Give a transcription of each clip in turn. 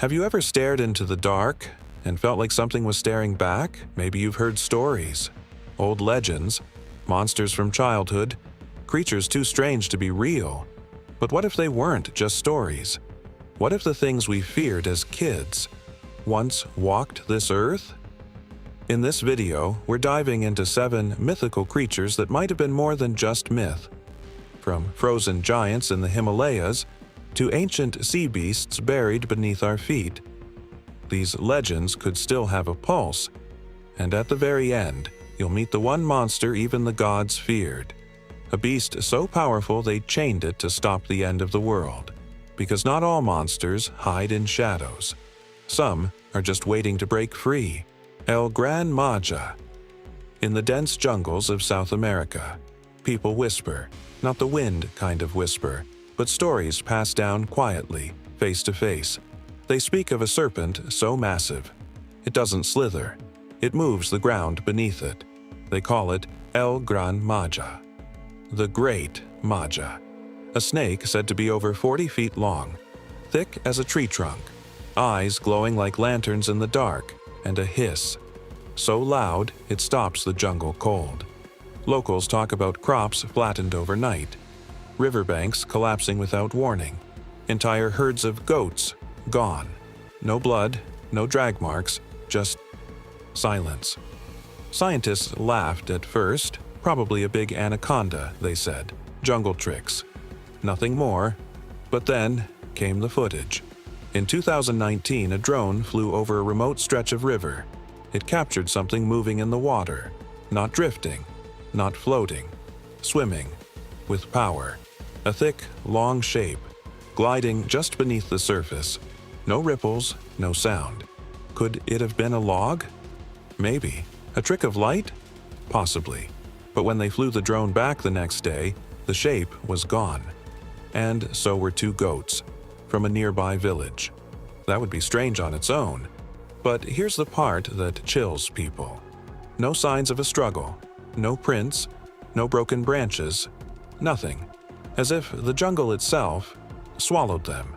Have you ever stared into the dark and felt like something was staring back? Maybe you've heard stories, old legends, monsters from childhood, creatures too strange to be real. But what if they weren't just stories? What if the things we feared as kids once walked this earth? In this video, we're diving into 7 mythical creatures that might have been more than just myth. From frozen giants in the Himalayas to ancient sea beasts buried beneath our feet. These legends could still have a pulse, and at the very end, you'll meet the one monster even the gods feared. A beast so powerful they chained it to stop the end of the world. Because not all monsters hide in shadows. Some are just waiting to break free. El Grand Maja. In the dense jungles of South America, people whisper, not the wind kind of whisper, but stories passed down quietly, face to face. They speak of a serpent so massive, it doesn't slither, it moves the ground beneath it. They call it El Grand Maja, the Great Maja. A snake said to be over 40 feet long, thick as a tree trunk, eyes glowing like lanterns in the dark, and a hiss so loud it stops the jungle cold. Locals talk about crops flattened overnight, riverbanks collapsing without warning, entire herds of goats gone. No blood, no drag marks, just silence. Scientists laughed at first, probably a big anaconda, they said. Jungle tricks. Nothing more. But then came the footage. In 2019, a drone flew over a remote stretch of river. It captured something moving in the water, not drifting, not floating, swimming, with power. A thick, long shape, gliding just beneath the surface. No ripples, no sound. Could it have been a log? Maybe. A trick of light? Possibly. But when they flew the drone back the next day, the shape was gone. And so were 2 goats from a nearby village. That would be strange on its own. But here's the part that chills people. No signs of a struggle, no prints, no broken branches, nothing. As if the jungle itself swallowed them.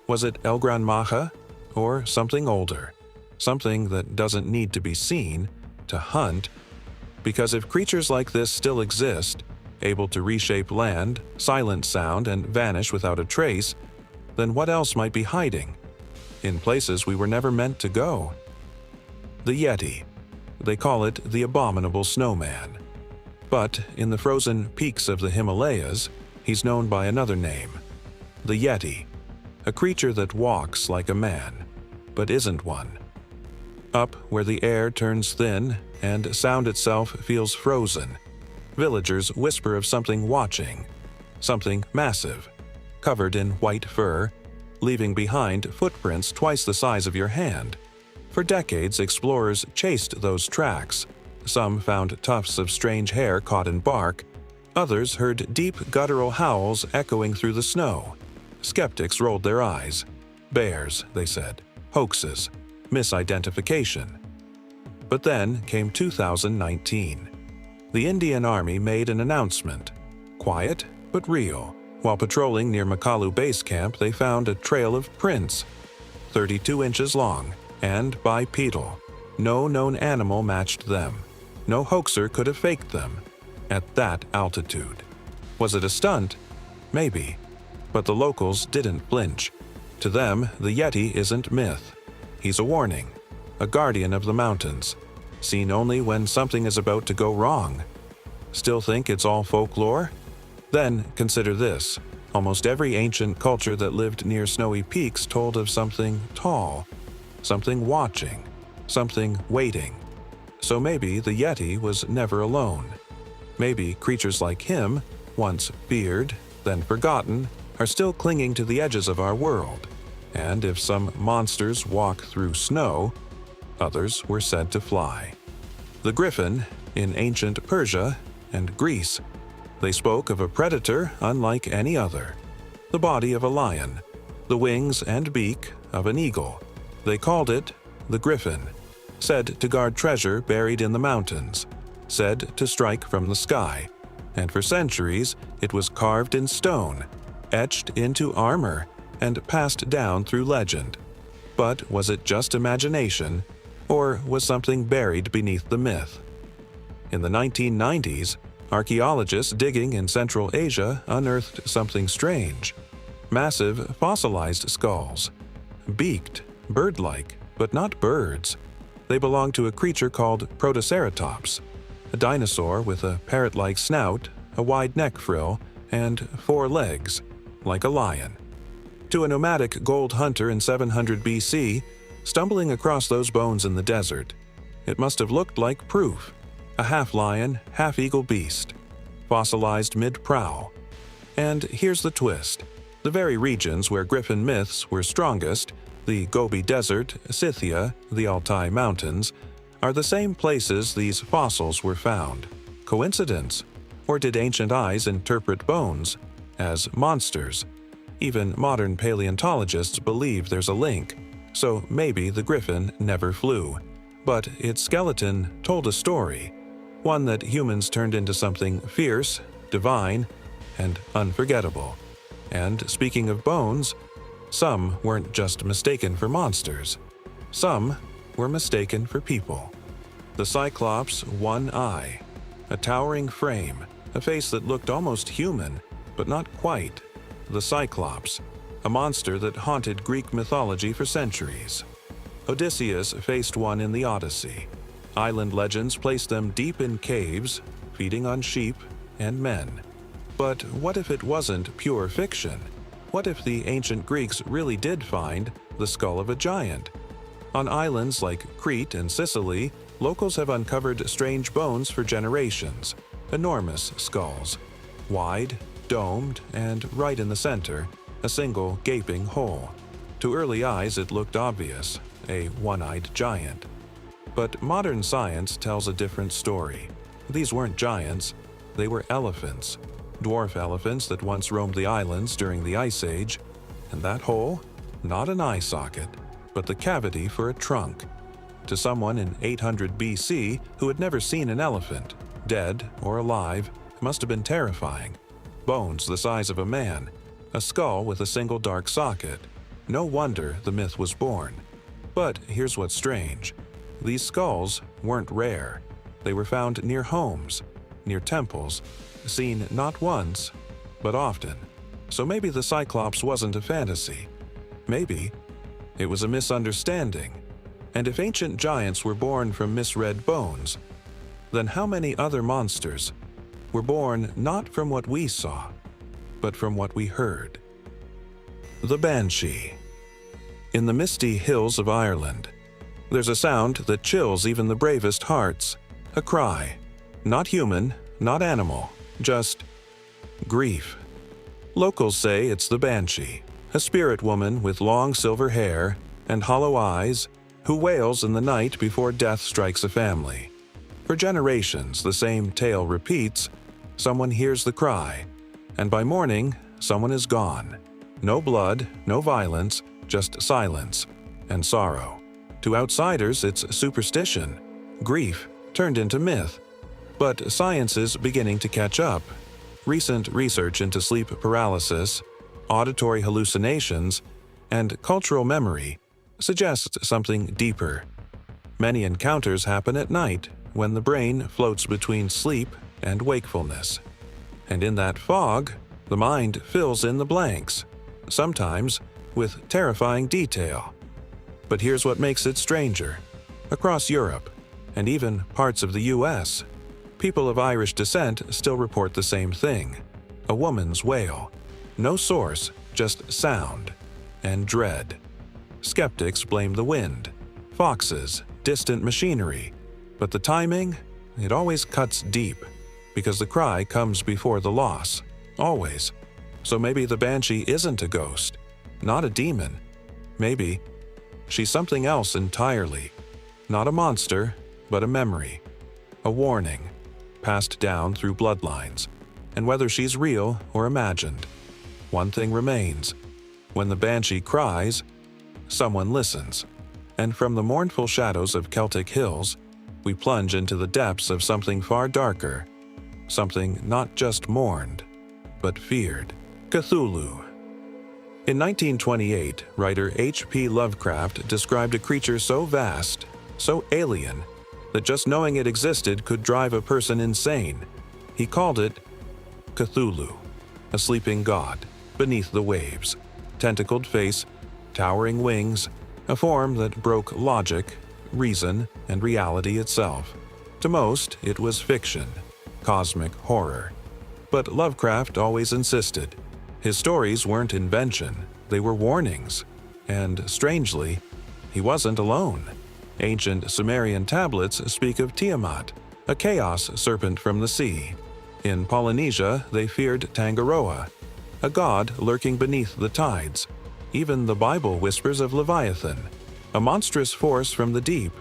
Was it El Grand Maja or something older? Something that doesn't need to be seen to hunt? Because if creatures like this still exist, able to reshape land, silence sound, and vanish without a trace, then what else might be hiding? In places we were never meant to go. The Yeti. They call it the abominable snowman. But in the frozen peaks of the Himalayas, he's known by another name. The Yeti. A creature that walks like a man, but isn't one. Up where the air turns thin and sound itself feels frozen, villagers whisper of something watching, something massive, covered in white fur, leaving behind footprints twice the size of your hand. For decades, explorers chased those tracks. Some found tufts of strange hair caught in bark. Others heard deep guttural howls echoing through the snow. Skeptics rolled their eyes. Bears, they said. Hoaxes. Misidentification. But then came 2019. The Indian Army made an announcement. Quiet, but real. While patrolling near Makalu Base Camp, they found a trail of prints, 32 inches long, and bipedal. No known animal matched them. No hoaxer could have faked them at that altitude. Was it a stunt? Maybe. But the locals didn't flinch. To them, the Yeti isn't myth. He's a warning, a guardian of the mountains, seen only when something is about to go wrong. Still think it's all folklore? Then consider this. Almost every ancient culture that lived near snowy peaks told of something tall, something watching, something waiting. So maybe the Yeti was never alone. Maybe creatures like him, once feared, then forgotten, are still clinging to the edges of our world. And if some monsters walk through snow, others were said to fly. The griffin in ancient Persia and Greece. They spoke of a predator unlike any other. The body of a lion, the wings and beak of an eagle. They called it the griffin. Said to guard treasure buried in the mountains. Said to strike from the sky. And for centuries, it was carved in stone, etched into armor, and passed down through legend. But was it just imagination, or was something buried beneath the myth? In the 1990s, archaeologists digging in Central Asia unearthed something strange: massive fossilized skulls. Beaked, bird-like, but not birds. They belong to a creature called Protoceratops, a dinosaur with a parrot-like snout, a wide neck frill, and 4 legs, like a lion. To a nomadic gold hunter in 700 BC, stumbling across those bones in the desert, it must have looked like proof: a half-lion, half-eagle beast, fossilized mid-prow. And here's the twist: the very regions where griffin myths were strongest, the Gobi Desert, Scythia, the Altai Mountains, are the same places these fossils were found. Coincidence? Or did ancient eyes interpret bones as monsters? Even modern paleontologists believe there's a link, so maybe the griffin never flew. But its skeleton told a story, one that humans turned into something fierce, divine, and unforgettable. And speaking of bones, some weren't just mistaken for monsters. Some were mistaken for people. The Cyclops' one eye, a towering frame, a face that looked almost human, but not quite. The Cyclops, a monster that haunted Greek mythology for centuries. Odysseus faced one in the Odyssey. Island legends placed them deep in caves, feeding on sheep and men. But what if it wasn't pure fiction? What if the ancient Greeks really did find the skull of a giant? On islands like Crete and Sicily, locals have uncovered strange bones for generations. Enormous skulls, wide, domed, and right in the center, a single gaping hole. To early eyes it looked obvious, a one-eyed giant. But modern science tells a different story. These weren't giants, they were elephants. Dwarf elephants that once roamed the islands during the Ice Age. And that hole? Not an eye socket, but the cavity for a trunk. To someone in 800 BC who had never seen an elephant, dead or alive, it must have been terrifying. Bones the size of a man, a skull with a single dark socket. No wonder the myth was born. But here's what's strange. These skulls weren't rare. They were found near homes, near temples, seen not once, but often. So maybe the Cyclops wasn't a fantasy. Maybe it was a misunderstanding. And if ancient giants were born from misread bones, then how many other monsters were born not from what we saw, but from what we heard? The banshee. In the misty hills of Ireland, there's a sound that chills even the bravest hearts. A cry. Not human, not animal, just grief. Locals say it's the banshee, a spirit woman with long silver hair and hollow eyes who wails in the night before death strikes a family. For generations, the same tale repeats. Someone hears the cry, and by morning, someone is gone. No blood, no violence, just silence and sorrow. To outsiders, it's superstition, grief turned into myth. But science is beginning to catch up. Recent research into sleep paralysis, auditory hallucinations, and cultural memory suggests something deeper. Many encounters happen at night, when the brain floats between sleep and wakefulness. And in that fog, the mind fills in the blanks, sometimes with terrifying detail. But here's what makes it stranger. Across Europe, and even parts of the US, people of Irish descent still report the same thing: a woman's wail. No source, just sound and dread. Skeptics blame the wind, foxes, distant machinery, but the timing, it always cuts deep, because the cry comes before the loss, always. So maybe the banshee isn't a ghost, not a demon. Maybe she's something else entirely. Not a monster, but a memory, a warning, passed down through bloodlines. And whether she's real or imagined, one thing remains. When the banshee cries, someone listens. And from the mournful shadows of Celtic hills, we plunge into the depths of something far darker, something not just mourned, but feared: Cthulhu. In 1928, writer H.P. Lovecraft described a creature so vast, so alien, that just knowing it existed could drive a person insane. He called it Cthulhu, a sleeping god beneath the waves, tentacled face, towering wings, a form that broke logic, reason, and reality itself. To most, it was fiction, cosmic horror. But Lovecraft always insisted. His stories weren't invention, they were warnings. And strangely, he wasn't alone. Ancient Sumerian tablets speak of Tiamat, a chaos serpent from the sea. In Polynesia, they feared Tangaroa, a god lurking beneath the tides. Even the Bible whispers of Leviathan, a monstrous force from the deep,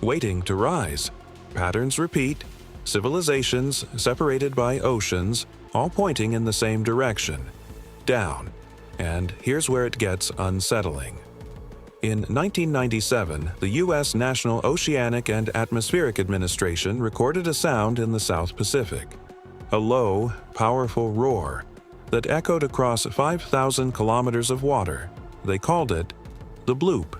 waiting to rise. Patterns repeat, civilizations separated by oceans, all pointing in the same direction, down. And here's where it gets unsettling. In 1997, the U.S. National Oceanic and Atmospheric Administration recorded a sound in the South Pacific, a low, powerful roar that echoed across 5,000 kilometers of water. They called it the bloop.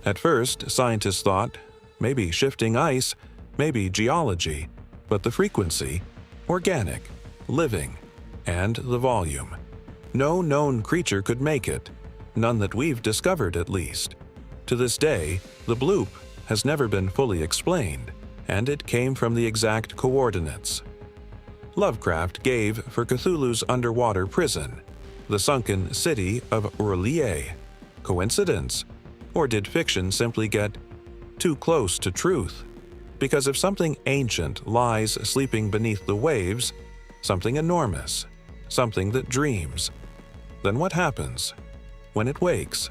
At first, scientists thought, maybe shifting ice, maybe geology, but the frequency, organic, living, and the volume. No known creature could make it, none that we've discovered at least. To this day, the bloop has never been fully explained, and it came from the exact coordinates Lovecraft gave for Cthulhu's underwater prison, the sunken city of Urlier. Coincidence? Or did fiction simply get too close to truth? Because if something ancient lies sleeping beneath the waves, something enormous, something that dreams, then what happens when it wakes?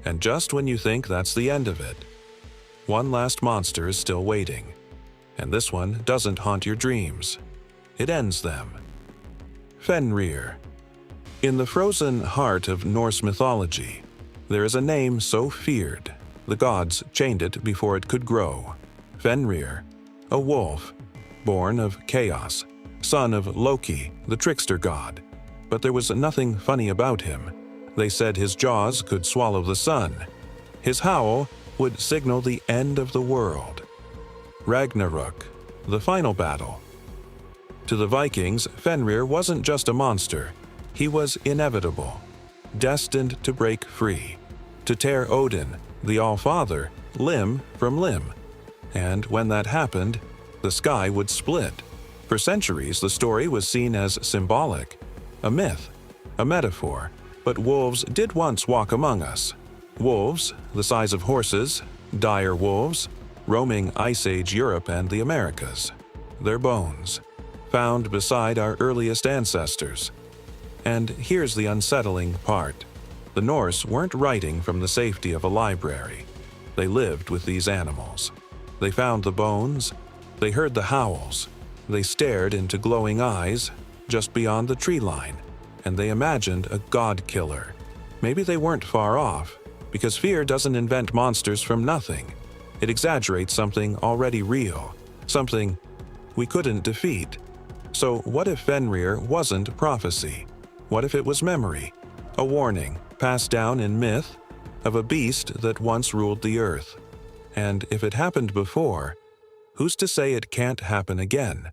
And just when you think that's the end of it, one last monster is still waiting. And this one doesn't haunt your dreams. It ends them. Fenrir. In the frozen heart of Norse mythology, there is a name so feared, the gods chained it before it could grow. Fenrir, a wolf, born of chaos, son of Loki, the trickster god. But there was nothing funny about him. They said his jaws could swallow the sun. His howl would signal the end of the world. Ragnarok, the final battle. To the Vikings, Fenrir wasn't just a monster. He was inevitable, destined to break free, to tear Odin, the All-Father, limb from limb. And when that happened, the sky would split. For centuries, the story was seen as symbolic, a myth, a metaphor. But wolves did once walk among us. Wolves, the size of horses, dire wolves, roaming Ice Age Europe and the Americas. Their bones, found beside our earliest ancestors. And here's the unsettling part. The Norse weren't writing from the safety of a library. They lived with these animals. They found the bones, they heard the howls, they stared into glowing eyes just beyond the tree line, and they imagined a god killer. Maybe they weren't far off, because fear doesn't invent monsters from nothing. It exaggerates something already real, something we couldn't defeat. So what if Fenrir wasn't prophecy? What if it was memory, a warning passed down in myth of a beast that once ruled the earth? And if it happened before, who's to say it can't happen again?